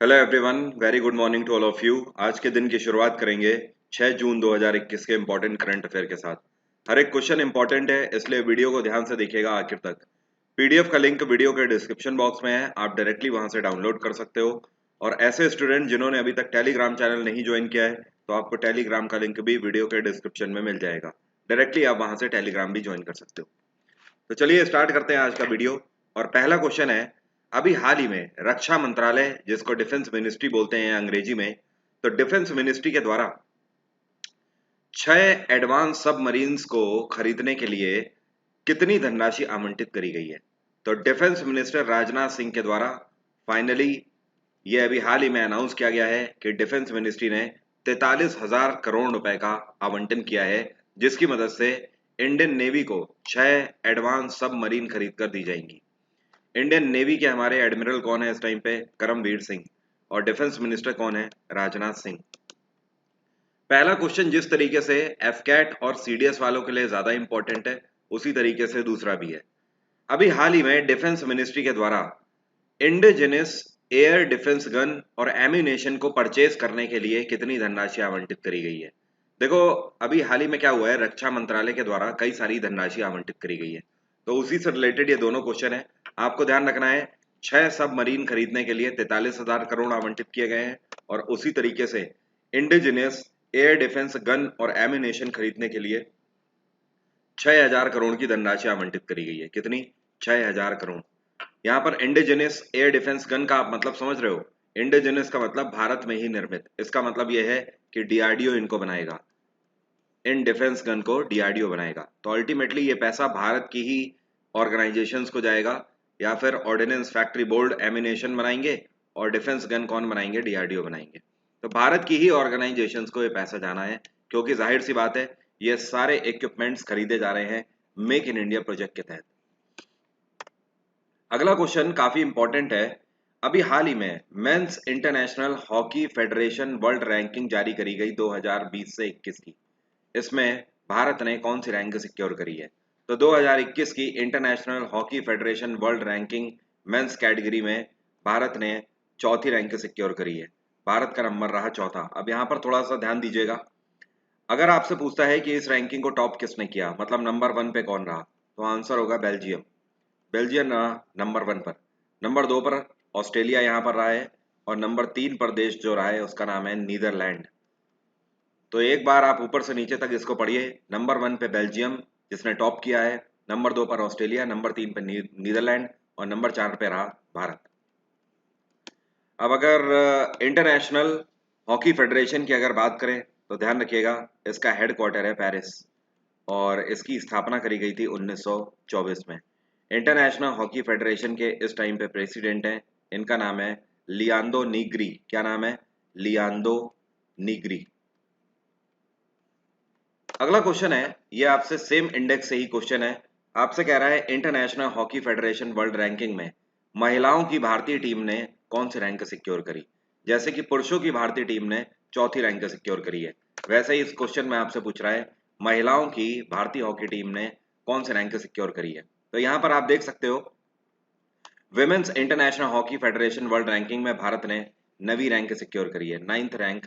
Hello everyone, very good morning to all of you. आज के दिन की शुरुआत करेंगे 6 जून 2021 के इंपॉर्टेंट करंट अफेयर के साथ। हर एक क्वेश्चन इंपॉर्टेंट है, इसलिए वीडियो को ध्यान से देखिएगा आखिर तक। पीडीएफ का लिंक वीडियो के डिस्क्रिप्शन बॉक्स में है, आप डायरेक्टली वहां से डाउनलोड कर सकते हो। और ऐसे स्टूडेंट जिन्होंने अभी तक टेलीग्राम चैनल नहीं ज्वाइन किया है, तो आपको टेलीग्राम का लिंक भी वीडियो के डिस्क्रिप्शन में मिल जाएगा। डायरेक्टली आप वहां से टेलीग्राम भी ज्वाइन कर सकते हो। तो चलिए स्टार्ट करते हैं आज का वीडियो। और पहला क्वेश्चन है, अभी हाल ही में रक्षा मंत्रालय, जिसको डिफेंस मिनिस्ट्री बोलते हैं अंग्रेजी में, तो डिफेंस मिनिस्ट्री के द्वारा 6 एडवांस सबमरीन्स को खरीदने के लिए कितनी धनराशि आवंटित करी गई है। तो डिफेंस मिनिस्टर राजनाथ सिंह के द्वारा फाइनली ये अभी हाल ही में अनाउंस किया गया है कि डिफेंस मिनिस्ट्री ने 43,000 करोड़ रुपए का आवंटन किया है, जिसकी मदद से इंडियन नेवी को 6 एडवांस सबमरीन खरीद कर दी जाएंगी। इंडियन नेवी के हमारे एडमिरल कौन है इस टाइम पे? करमवीर सिंह। और डिफेंस मिनिस्टर कौन है? राजनाथ सिंह। पहला क्वेश्चन जिस तरीके से एफकैट और सीडीएस वालों के लिए ज्यादा इंपॉर्टेंट है, उसी तरीके से दूसरा भी है। अभी हाल ही में डिफेंस मिनिस्ट्री के द्वारा इंडिजिनस एयर डिफेंस गन और एम्यूनेशन को परचेज करने के लिए कितनी धनराशि आवंटित करी गई है। देखो, अभी हाल ही में क्या हुआ है, रक्षा मंत्रालय के द्वारा कई सारी धनराशि आवंटित करी गई है, तो उसी से रिलेटेड ये दोनों क्वेश्चन है। आपको ध्यान रखना है, 6 सबमरीन खरीदने के लिए 43,000 करोड़ आवंटित किए गए हैं, और उसी तरीके से इंडिजिनियस एयर डिफेंस गन और एम्यूनेशन खरीदने के लिए 6,000 करोड़ की धनराशि आवंटित करी गई है। कितनी? 6,000 करोड़। यहाँ पर इंडिजिनियस एयर डिफेंस गन का आप मतलब समझ रहे हो? इंडिजिनियस का मतलब भारत में ही निर्मित। इसका मतलब यह है कि डीआरडीओ इनको बनाएगा, इन डिफेंस गन को डीआरडीओ बनाएगा। तो अल्टीमेटली ये पैसा भारत की ही ऑर्गेनाइजेशंस को जाएगा, या फिर ऑर्डिनेंस फैक्ट्री बोर्ड एमिनेशन बनाएंगे और डिफेंस गन कौन बनाएंगे? डीआरडीओ बनाएंगे। तो भारत की ही ऑर्गेनाइजेशंस को ये पैसा जाना है, क्योंकि जाहिर सी बात है ये सारे इक्विपमेंट्स खरीदे जा रहे हैं मेक इन इंडिया प्रोजेक्ट के तहत। अगला क्वेश्चन काफी इंपॉर्टेंट है। अभी हाल ही में men's international hockey federation world ranking जारी करी गई 2020 से 21 की। इसमें भारत ने कौन सी रैंक सिक्योर करी है? तो 2021 की international hockey federation world ranking men's category में भारत ने चौथी रैंक सिक्योर करी है। भारत का नंबर रहा चौथा। अब यहाँ पर थोड़ा सा ध्यान दीजिएगा, अगर आपसे पूछता है कि इस रैंकिंग को टॉप किसने किया, मतलब नंबर 1 पे कौन रहा, तो आंसर होगा बेल्जियम। बेल्जियम रहा नंबर 1 पर। नंबर 2 पर ऑस्ट्रेलिया यहाँ पर रहा है, और नंबर 3 पर देश जो रहा है उसका नाम है नीदरलैंड। तो एक बार आप ऊपर से नीचे तक इसको पढ़िए। नंबर 1 पे बेल्जियम जिसने टॉप किया है, नंबर 2 पर ऑस्ट्रेलिया, नंबर 3 पे नीदरलैंड, और नंबर 4 पे रहा भारत। अब अगर इंटरनेशनल हॉकी फेडरेशन की अगर बात करें, तो ध्यान रखिएगा इसका हेडक्वार्टर है पेरिस, और इसकी स्थापना करी गई थी 1924 में। इंटरनेशनल हॉकी फेडरेशन के इस टाइम पे प्रेसिडेंट हैं, इनका नाम है लियांदो नीग्री। क्या नाम है? लियांदो नीग्री। अगला क्वेश्चन है, ये आपसे सेम इंडेक्स से ही क्वेश्चन है। आपसे कह रहा है international hockey federation world ranking में महिलाओं की भारतीय टीम ने कौन सी रैंक सिक्योर करी। जैसे कि पुरुषों की भारतीय टीम ने चौथी रैंक सिक्योर करी है, वैसे ही इस क्वेश्चन में आपसे पूछ रहा है महिलाओं की भारतीय हॉकी टीम ने कौन सी रैंक सिक्योर करी है। तो यहाँ पर आप देख सकते हो, women's international hockey federation world ranking में भारत ने 9वीं रैंक सिक्योर करी है। 9th रैंक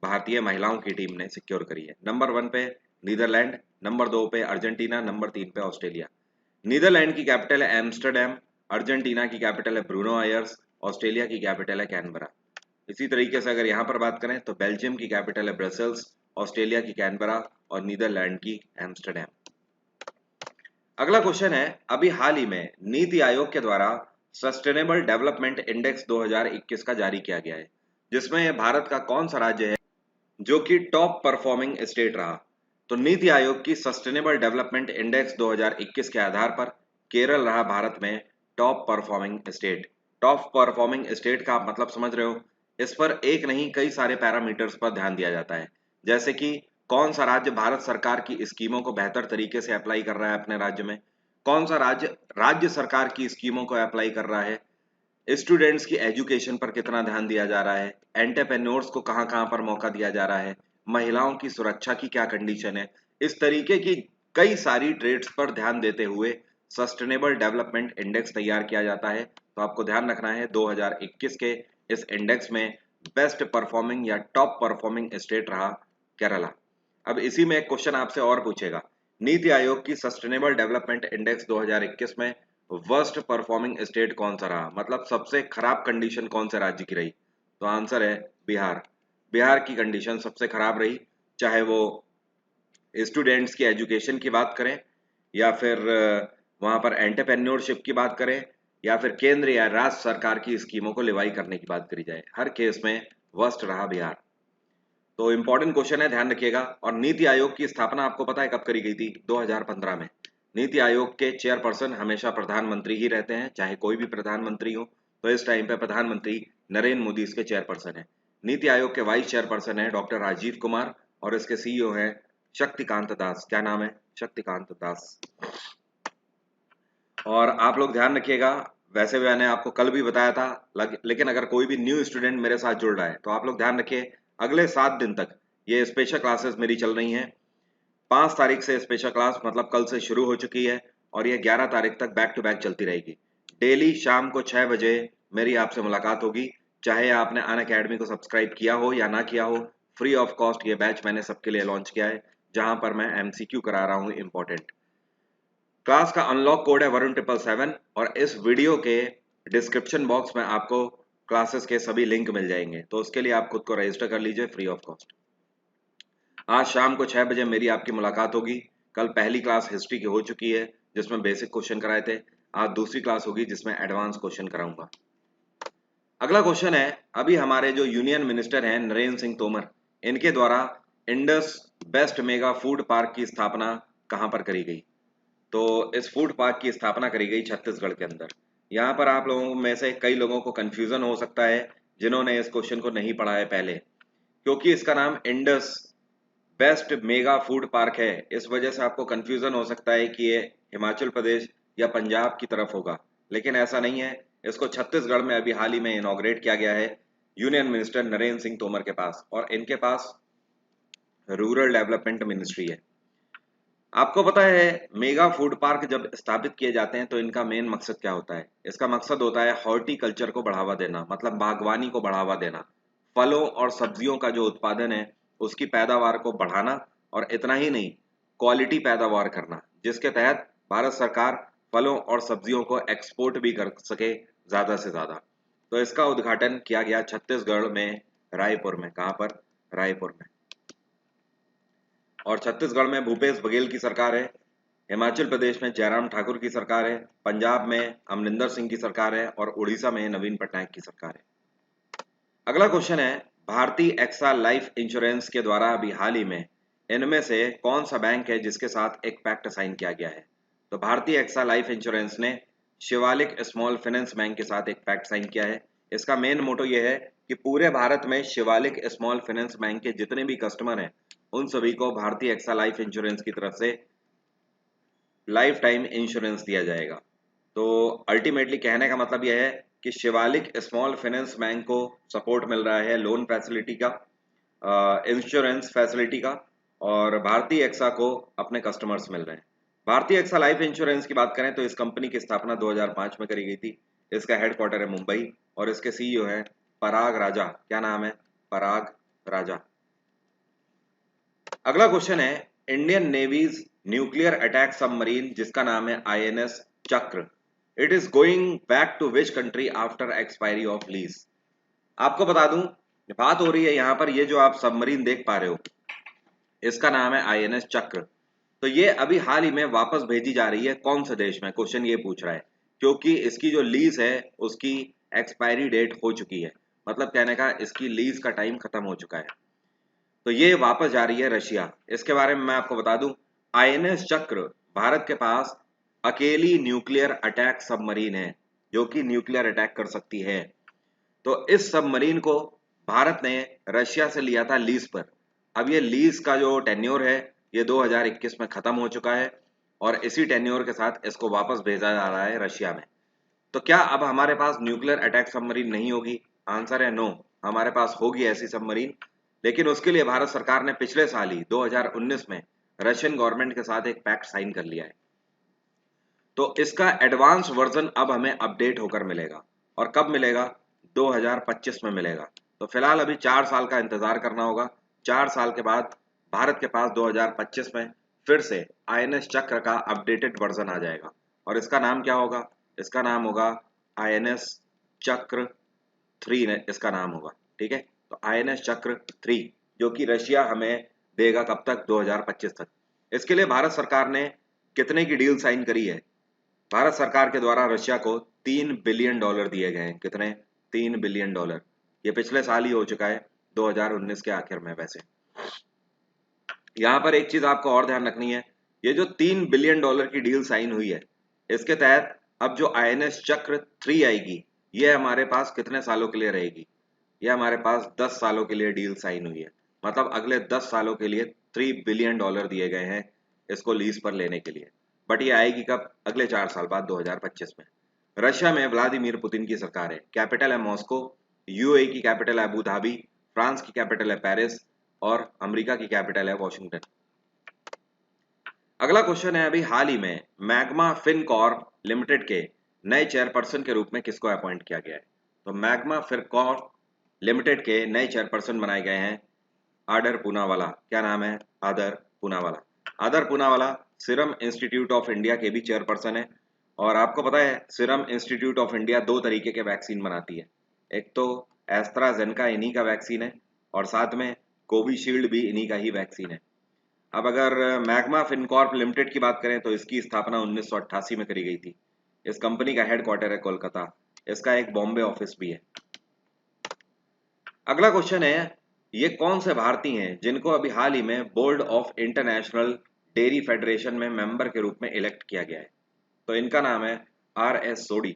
भारतीय महिलाओं की टीम ने सिक्योर करी है। नंबर 1 पे नीदरलैंड, नंबर 2 पे अर्जेंटीना, नंबर 3 पे ऑस्ट्रेलिया। नीदरलैंड की कैपिटल है एम्स्टरडेम, अर्जेंटीना की कैपिटल है ब्रूनो आयर्स, ऑस्ट्रेलिया की कैपिटल है कैनबरा। इसी तरीके से अगर यहाँ पर बात करें तो बेल्जियम की कैपिटल है ब्रसल्स, ऑस्ट्रेलिया की कैनबरा, और नीदरलैंड की एम्स्टरडेम। अगला क्वेश्चन है, अभी हाल ही में नीति आयोग के द्वारा सस्टेनेबल डेवलपमेंट इंडेक्स 2021 का जारी किया गया है, जिसमें भारत का कौन सा राज्य है जो कि टॉप परफॉर्मिंग स्टेट रहा। तो नीति आयोग की सस्टेनेबल डेवलपमेंट इंडेक्स 2021 के आधार पर केरल रहा भारत में top performing state. Top performing state का आप मतलब समझ रहे हो, इस पर एक नहीं कई सारे पैरामीटर्स पर ध्यान दिया जाता है, जैसे कि कौन सा राज्य भारत सरकार की स्कीमों को बेहतर तरीके से अप्लाई कर रहा है अपने राज्य में, कौन सा राज्य राज्य सरकार की स्कीमों को अप्लाई कर रहा है, स्टूडेंट्स की एजुकेशन पर कितना ध्यान दिया जा रहा है, एंटरप्रेन्योर्स को कहां कहां पर मौका दिया जा रहा है, महिलाओं की सुरक्षा की क्या कंडीशन है। इस तरीके की कई सारी ट्रेड्स पर ध्यान देते हुए सस्टेनेबल डेवलपमेंट इंडेक्स तैयार किया जाता है। तो आपको ध्यान रखना है 2021 के इस इंडेक्स में बेस्ट परफॉर्मिंग या टॉप परफॉर्मिंग स्टेट रहा केरला। अब इसी में एक क्वेश्चन आपसे और पूछेगा, नीति आयोग की सस्टेनेबल डेवलपमेंट इंडेक्स 2021 में वर्स्ट परफॉर्मिंग स्टेट कौन सा रहा, मतलब सबसे खराब कंडीशन कौन से राज्य की रही? तो आंसर है बिहार। बिहार की कंडीशन सबसे खराब रही, चाहे वो स्टूडेंट्स की एजुकेशन की बात करें या फिर वहां पर एंटरप्रेन्योरशिप की बात करें या फिर केंद्र या राज्य सरकार की स्कीमों को लिवाई करने की बात करी जाए, हर केस में वर्स्ट रहा बिहार। तो इंपॉर्टेंट क्वेश्चन है, ध्यान रखिएगा। और नीति आयोग की स्थापना आपको पता है कब करी गई थी? 2015 में। नीति आयोग के चेयरपर्सन हमेशा प्रधानमंत्री ही रहते हैं, चाहे कोई भी प्रधानमंत्री हो। तो इस टाइम पे प्रधानमंत्री नरेंद्र मोदी इसके चेयरपर्सन है। नीति आयोग के वाइस चेयरपर्सन है डॉक्टर राजीव कुमार और इसके सीईओ है शक्तिकांत दास। क्या नाम है? शक्तिकांत दास। और आप लोग ध्यान रखिएगा, वैसे मैंने आपको कल भी बताया था, लेकिन अगर कोई भी न्यू स्टूडेंट मेरे साथ जुड़ रहा है तो आप लोग ध्यान रखिए, अगले 7 दिन तक ये स्पेशल क्लासेस मेरी चल रही हैं। 5 तारीख से स्पेशल क्लास मतलब कल से शुरू हो चुकी है और ये 11 तारीख तक बैक टू बैक चलती रहेगी। डेली शाम को 6 बजे मेरी आपसे मुलाकात होगी, चाहे आपने अनअकैडमी को सब्सक्राइब किया हो या ना किया हो। फ्री ऑफ कॉस्ट ये बैच मैंने सबके लिए लॉन्च किया है, जहां पर मैं एमसीक्यू करा रहा हूँ इंपॉर्टेंट। क्लास का अनलॉक कोड है वरुण 777 और इस वीडियो के डिस्क्रिप्शन बॉक्स में आपको क्लासेस के सभी लिंक मिल जाएंगे, तो उसके लिए आप खुद को रजिस्टर कर लीजिए फ्री ऑफ कॉस्ट। आज शाम को 6 बजे मेरी आपकी मुलाकात होगी। कल पहली क्लास हिस्ट्री की हो चुकी है जिसमें बेसिक क्वेश्चन कराए थे, आज दूसरी क्लास होगी जिसमें एडवांस क्वेश्चन कराऊंगा। अगला क्वेश्चन है, अभी हमारे जो यूनियन मिनिस्टर हैं नरेंद्र सिंह तोमर, इनके द्वारा Indus best mega food park की स्थापना कहां पर करी गई? तो इस फूड पार्क की स्थापना करी गई छत्तीसगढ़ के अंदर। यहाँ पर आप लोगों में से कई लोगों को कंफ्यूजन हो सकता है जिन्होंने इस क्वेश्चन को नहीं पढ़ा है पहले, क्योंकि इसका नाम Indus best mega food park है, इस वजह से आपको कंफ्यूजन हो सकता है कि ये हिमाचल प्रदेश या पंजाब की तरफ होगा, लेकिन ऐसा नहीं है। इसको छत्तीसगढ़ में अभी हाल ही में इनॉग्रेट किया गया है यूनियन मिनिस्टर नरेंद्र सिंह तोमर के पास, और इनके पास रूरल डेवलपमेंट मिनिस्ट्री है। आपको पता है मेगा फूड पार्क जब स्थापित किए जाते हैं तो इनका मेन मकसद क्या होता है? इसका मकसद होता है हॉर्टिकल्चर को बढ़ावा देना, मतलब बागवानी को बढ़ावा देना, फलों और सब्जियों का जो उत्पादन है उसकी पैदावार को बढ़ाना, और इतना ही नहीं, क्वालिटी पैदावार करना, जिसके तहत भारत सरकार फलों और सब्जियों को एक्सपोर्ट भी कर सके ज्यादा से ज्यादा। तो इसका उद्घाटन किया गया छत्तीसगढ़ में, रायपुर में। कहाँ पर? रायपुर में। और छत्तीसगढ़ में भूपेश बघेल की सरकार है, हिमाचल प्रदेश में जयराम ठाकुर की सरकार है, पंजाब में अमरिंदर सिंह की सरकार है और उड़ीसा में नवीन पटनायक की सरकार है। अगला क्वेश्चन है, भारतीय एक्सा लाइफ इंश्योरेंस के द्वारा अभी हाल ही में इनमें से कौन सा बैंक है जिसके साथ एक पैक्ट साइन किया गया है? तो भारतीय एक्सा लाइफ इंश्योरेंस ने शिवालिक स्मॉल फाइनेंस बैंक के साथ एक पैक्ट साइन किया है। इसका मेन मोटो यह है कि पूरे भारत में शिवालिक स्मॉल फाइनेंस बैंक के जितने भी कस्टमर हैं उन सभी को भारतीय एक्सा लाइफ इंश्योरेंस की तरफ से लाइफ टाइम इंश्योरेंस दिया जाएगा। तो अल्टीमेटली कहने का मतलब यह है कि शिवालिक स्मॉल फाइनेंस बैंक को सपोर्ट मिल रहा है लोन फैसिलिटी का, इंश्योरेंस फैसिलिटी का, और भारतीय एक्सा को अपने कस्टमर्स मिल रहे हैं। भारतीय एक्सा लाइफ इंश्योरेंस की बात करें तो इस कंपनी की स्थापना 2005 में करी गई थी। इसका हेडक्वार्टर है मुंबई और इसके सीईओ है पराग राजा। क्या नाम है? पराग राजा। अगला क्वेश्चन है, Indian navy's nuclear attack submarine जिसका नाम है INS Chakra, it is going back to which country after expiry of lease? आपको बता दूं, बात हो रही है यहाँ पर, ये जो आप सबमरीन देख पा रहे हो इसका नाम है आईएनएस चक्र। तो ये अभी हाल ही में वापस भेजी जा रही है कौन से देश में? क्वेश्चन ये पूछ रहा है, क्योंकि इसकी जो लीज है उसकी एक्सपायरी डेट हो चुकी है, मतलब कहने का इसकी लीज का टाइम खत्म हो चुका है। तो ये वापस जा रही है रशिया। इसके बारे में मैं आपको बता दूं, आईएनएस चक्र भारत के पास अकेली न्यूक्लियर अटैक सबमरीन है जो कि न्यूक्लियर अटैक कर सकती है। तो इस सबमरीन को भारत ने रशिया से लिया था लीज पर। अब ये लीज का जो टेन्योर है ये 2021 में खत्म हो चुका है और इसी टेन्योर के साथ इसको वापस भेजा जा रहा है रशिया में। तो क्या अब हमारे पास न्यूक्लियर अटैक सबमरीन नहीं होगी? आंसर है नो, हमारे पास होगी ऐसी सबमरीन, लेकिन उसके लिए भारत सरकार ने पिछले साल ही 2019 में रशियन गवर्नमेंट के साथ एक पैक्ट साइन कर लिया है। तो इसका एडवांस वर्जन अब हमें अपडेट होकर मिलेगा। और कब मिलेगा? 2025 में मिलेगा। तो फिलहाल अभी 4 साल का इंतजार करना होगा। 4 साल के बाद भारत के पास 2025 में फिर से आईएनएस चक्र का अपडेटेड वर्जन आ जाएगा और इसका नाम क्या होगा? इसका नाम होगा आईएनएस चक्र 3 ने इसका नाम होगा। ठीक है, तो आईएनएस चक्र 3 जो कि रशिया हमें देगा कब तक? 2025 तक। इसके लिए भारत सरकार ने कितने की डील साइन करी है? भारत सरकार के द्वारा रशिया को $3 बिलियन दिए गए हैं। कितने? $3 बिलियन। ये पिछले साल ही हो चुका है, 2019 के आखिर में। वैसे यहाँ पर एक चीज आपको और ध्यान रखनी है, ये जो $3 बिलियन की डील साइन हुई है, इसके तहत अब जो आईएनएस चक्र 3 आएगी, ये हमारे पास कितने सालों के लिए रहेगी? ये हमारे पास 10 सालों के लिए डील साइन हुई है। मतलब अगले 10 सालों के लिए $3 बिलियन दिए गए हैं इसको लीज पर लेने के लिए। बट ये आएगी कब? अगले 4 साल बाद, 2025 में। रशिया में व्लादिमीर पुतिन की सरकार है, कैपिटल है मॉस्को, यूएई की कैपिटल है अबू धाबी, फ्रांस की कैपिटल है पेरिस और अमेरिका की कैपिटल है वॉशिंगटन। अगला क्वेश्चन है, अभी हाल ही में मैग्मा फिनकॉर्प लिमिटेड के नए चेयरपर्सन के रूप में किसको अपॉइंट किया गया है? तो मैग्मा फिनकॉर्प लिमिटेड के नए चेयरपर्सन बनाए गए हैं आदर पूनावाला। क्या नाम है? आदर पूनावाला। आदर Poonawalla serum institute of India के भी चेयरपर्सन है। और आपको पता है सीरम इंस्टीट्यूट ऑफ इंडिया 2 तरीके के वैक्सीन बनाती है, एक तो एस्ट्राजेनेका इन्हीं का वैक्सीन है और साथ में कोविशील्ड भी इन्हीं का ही वैक्सीन है। अब अगर मैग्मा फिनकॉर्प लिमिटेड की बात करें तो इसकी स्थापना 1988 में करी गई थी। इस कंपनी का हेडक्वार्टर है कोलकाता, इसका एक बॉम्बे ऑफिस भी है। अगला क्वेश्चन है, ये कौन से भारतीय हैं जिनको अभी हाल ही में board of international dairy federation में मेंबर के रूप में इलेक्ट किया गया है? तो इनका नाम है आर एस सोडी।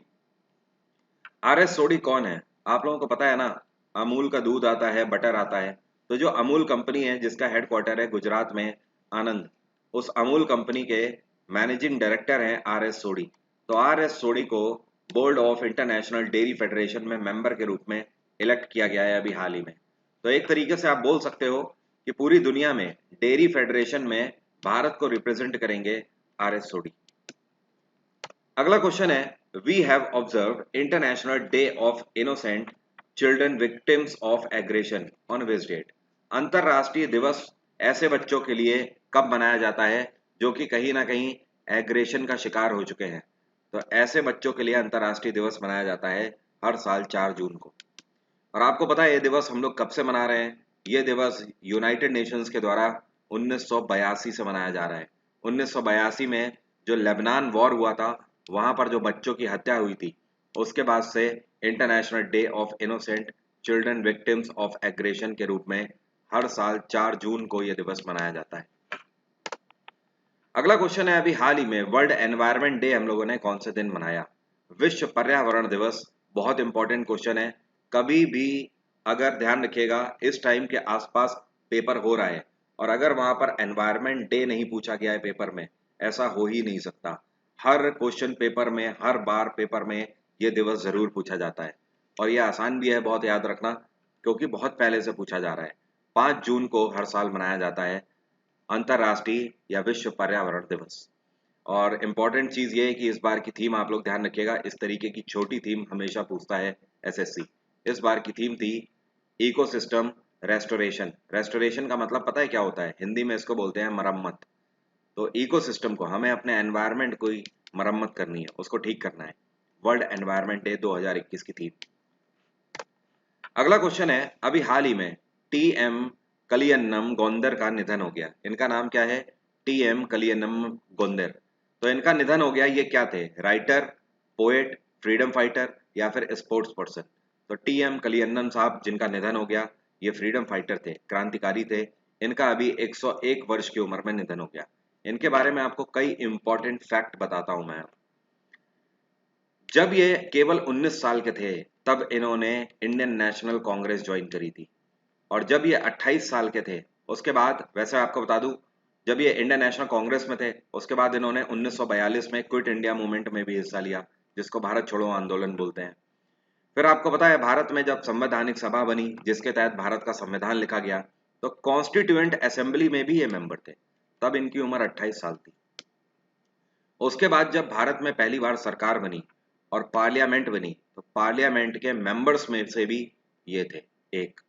आर एस सोडी कौन है? आप लोगों को पता है ना, अमूल का दूध आता है, बटर आता है। तो जो अमूल कंपनी है जिसका हेडक्वार्टर है गुजरात में आनंद, उस अमूल कंपनी के मैनेजिंग डायरेक्टर हैं आर एस सोडी। तो आर एस सोडी को board of international dairy federation में मेंबर के रूप में इलेक्ट किया गया है अभी हाल ही में। तो एक तरीके से आप बोल सकते हो कि पूरी दुनिया में डेयरी फेडरेशन में भारत को रिप्रेजेंट करेंगे आर एस सोडी। अगला क्वेश्चन है, we have observed international day of innocent children victims of aggression on which date? अंतरराष्ट्रीय दिवस ऐसे बच्चों के लिए कब मनाया जाता है जो कि कहीं ना कहीं एग्रेशन का शिकार हो चुके हैं? तो ऐसे बच्चों के लिए अंतरराष्ट्रीय दिवस मनाया जाता है हर साल 4 जून को। और आपको पता है ये दिवस हम लोग कब से मना रहे हैं? ये दिवस यूनाइटेड नेशंस के द्वारा 1982 से मनाया जा रहा है। 1982 में जो लेबनान वॉर हुआ था, वहां पर जो बच्चों की हत्या हुई थी, उसके बाद से international day of innocent children victims of aggression के रूप में हर साल 4 जून को यह दिवस मनाया जाता है। अगला क्वेश्चन है, अभी हाल ही में वर्ल्ड एनवायरनमेंट डे हम लोगों ने कौन से दिन मनाया? विश्व पर्यावरण दिवस। बहुत इंपॉर्टेंट क्वेश्चन है। कभी भी अगर ध्यान रखिएगा, इस टाइम के आसपास पेपर हो रहा है और अगर वहां पर एनवायरनमेंट डे नहीं पूछा गया है पेपर में, ऐसा हो ही नहीं सकता। हर क्वेश्चन पेपर में, हर बार पेपर में ये दिवस जरूर पूछा जाता है और ये आसान भी है बहुत याद रखना, क्योंकि बहुत पहले से पूछा जा रहा है। 5 जून को हर साल मनाया जाता है अंतरराष्ट्रीय या विश्व पर्यावरण दिवस। और इम्पॉर्टेंट चीज ये है कि इस बार की थीम आप लोग ध्यान रखिएगा, इस तरीके की छोटी थीम हमेशा पूछता है एसएससी। इस बार की थीम थी इकोसिस्टम रेस्टोरेशन। रेस्टोरेशन का मतलब पता है क्या होता है? हिंदी में इसको बोलते हैं मरम्मत। तो इकोसिस्टम को, हमें अपने एनवायरनमेंट को मरम्मत करनी है, उसको ठीक करना है। वर्ल्ड एनवायरनमेंट डे 2021 की थीम। अगला क्वेश्चन है, अभी हाल ही में टीएम कलियन्नम गोंदर का निधन हो गया। इनका नाम क्या है? टीएम कलियन्नम गोंदर। तो इनका निधन हो गया, ये क्या थे? राइटर, पोएट, फ्रीडम फाइटर या फिर स्पोर्ट्स पर्सन? तो टीएम कलियन्नम साहब जिनका निधन हो गया, ये फ्रीडम फाइटर थे, क्रांतिकारी थे। इनका अभी 101 वर्ष की उम्र में निधन हो गया। इनके बारे में आपको कई इंपॉर्टेंट फैक्ट बताता हूं मैं। जब ये केवल 19 साल के थे तब इन्होंने इंडियन नेशनल कांग्रेस ज्वाइन करी थी। और जब ये 28 साल के थे उसके बाद, वैसे आपको बता दूं, जब ये इंडियन नेशनल कांग्रेस में थे उसके बाद इन्होंने 1942 में क्विट इंडिया मूवमेंट में भी हिस्सा लिया, जिसको भारत छोड़ो आंदोलन बोलते हैं। फिर आपको पता है भारत में जब संवैधानिक सभा बनी जिसके तहत भारत का संविधान लिखा गया, तो कॉन्स्टिट्यूएंट असेंबली में भी ये मेंबर थे। तब इनकी उम्र 28 साल थी। उसके बाद जब भारत में पहली बार सरकार बनी और पार्लियामेंट बनी, तो पार्लियामेंट के मेंबर्स में से भी ये थे एक।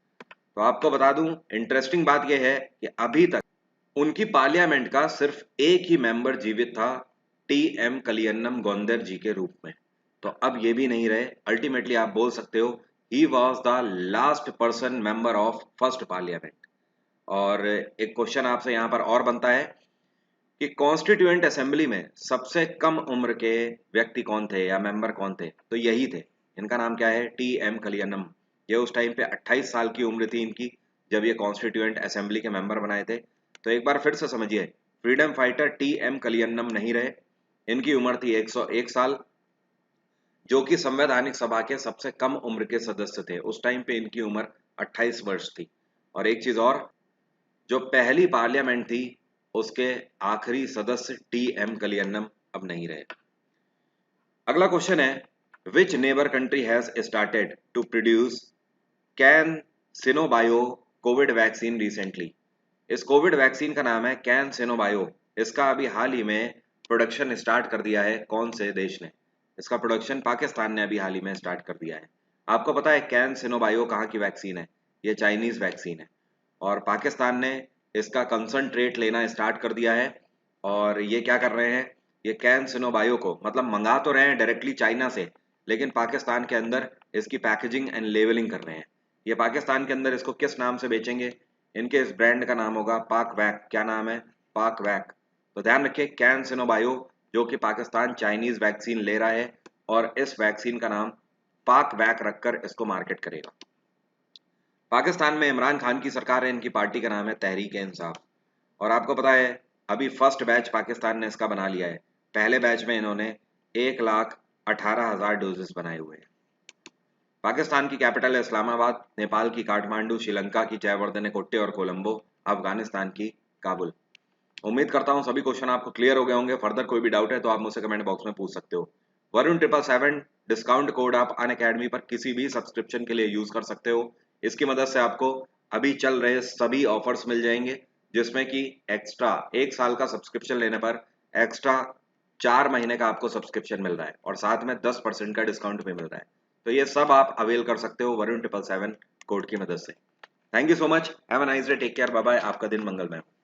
तो आपको बता दूं, इंटरेस्टिंग बात यह है कि अभी तक उनकी पार्लियामेंट का सिर्फ एक ही मेंबर जीवित था, टी एम कलियन्नम गोंदर जी के रूप में। तो अब ये भी नहीं रहे। अल्टीमेटली आप बोल सकते हो he was the last person member of first parliament. और एक क्वेश्चन आपसे यहाँ पर और बनता है कि कॉन्स्टिट्यूएंट असेंबली में सबसे कम उम्र के व्यक्ति कौन थे या मेंबर कौन थे? तो यही थे। इनका नाम क्या है? T M Kaliyannam. ये उस टाइम पे 28 साल की उम्र थी इनकी जब ये कॉन्स्टिट्यूएंट असेंबली के मेंबर बनाए थे। तो एक बार फिर से समझिए, फ्रीडम फाइटर टी एम कलियन्नम नहीं रहे। इनकी उम्र थी 101 साल, जो कि संवैधानिक सभा के सबसे कम उम्र के सदस्य थे। उस टाइम पे इनकी उम्र 28 वर्ष थी। और एक चीज और, जो पहली पार्लियामेंट थी उसके आखिरी सदस्य टी एम कलियन्नम अब नहीं रहे। अगला क्वेश्चन है, which neighbour country has started to produce Can Sinobio Covid vaccine recently? इस कोविड वैक्सीन का नाम है कैन सिनोबायो। इसका अभी हाल ही में प्रोडक्शन स्टार्ट कर दिया है। कौन से देश ने? इसका प्रोडक्शन पाकिस्तान ने अभी हाल ही में स्टार्ट कर दिया है। आपको पता है कैन सिनोबायो कहाँ की वैक्सीन है? ये चाइनीज वैक्सीन है और पाकिस्तान ने इसका कंसंट्रेट लेना स्टार्ट कर दिया है। और ये क्या कर रहे हैं, ये कैन सिनोबायो को मतलब मंगा तो रहे हैं डायरेक्टली चाइना से, लेकिन पाकिस्तान के अंदर इसकी पैकेजिंग एंड लेवलिंग कर रहे हैं। ये पाकिस्तान के अंदर इसको किस नाम से बेचेंगे? इनके इस ब्रांड का नाम होगा पाक वैक। क्या नाम है? पाक वैक। तो ध्यान रखिए, कैन सिनोबायो जो कि पाकिस्तान चाइनीज वैक्सीन ले रहा है और इस वैक्सीन का नाम पाक वैक रखकर इसको मार्केट करेगा। पाकिस्तान में इमरान खान की सरकार है, इनकी पार्टी का नाम है तहरीक-ए-इंसाफ। और आपको पता है अभी फर्स्ट बैच पाकिस्तान ने इसका बना लिया है। पहले बैच में इन्होंने 1,18,000 डोजेस बनाए हुए हैं। पाकिस्तान की कैपिटल है इस्लामाबाद, नेपाल की काठमांडू, श्रीलंका की जयवर्धने कोट्टे और कोलंबो, अफगानिस्तान की काबुल। उम्मीद करता हूँ सभी क्वेश्चन आपको क्लियर हो गए होंगे। फर्दर कोई भी डाउट है तो आप मुझसे कमेंट बॉक्स में पूछ सकते हो। वरुण 777 डिस्काउंट कोड आप अनअकैडमी पर किसी भी सब्सक्रिप्शन के लिए यूज कर सकते हो। इसकी मदद से आपको अभी चल रहे सभी ऑफर्स मिल जाएंगे, जिसमें कि एक्स्ट्रा 1 साल का सब्सक्रिप्शन लेने पर एक्स्ट्रा 4 महीने का आपको सब्सक्रिप्शन मिल रहा है और साथ में 10% का डिस्काउंट भी मिल रहा है। तो ये सब आप अवेल कर सकते हो वरुण 777 कोड की मदद से। Thank you so much. Have a nice day. Take care. Bye bye. आपका दिन मंगलमय हो।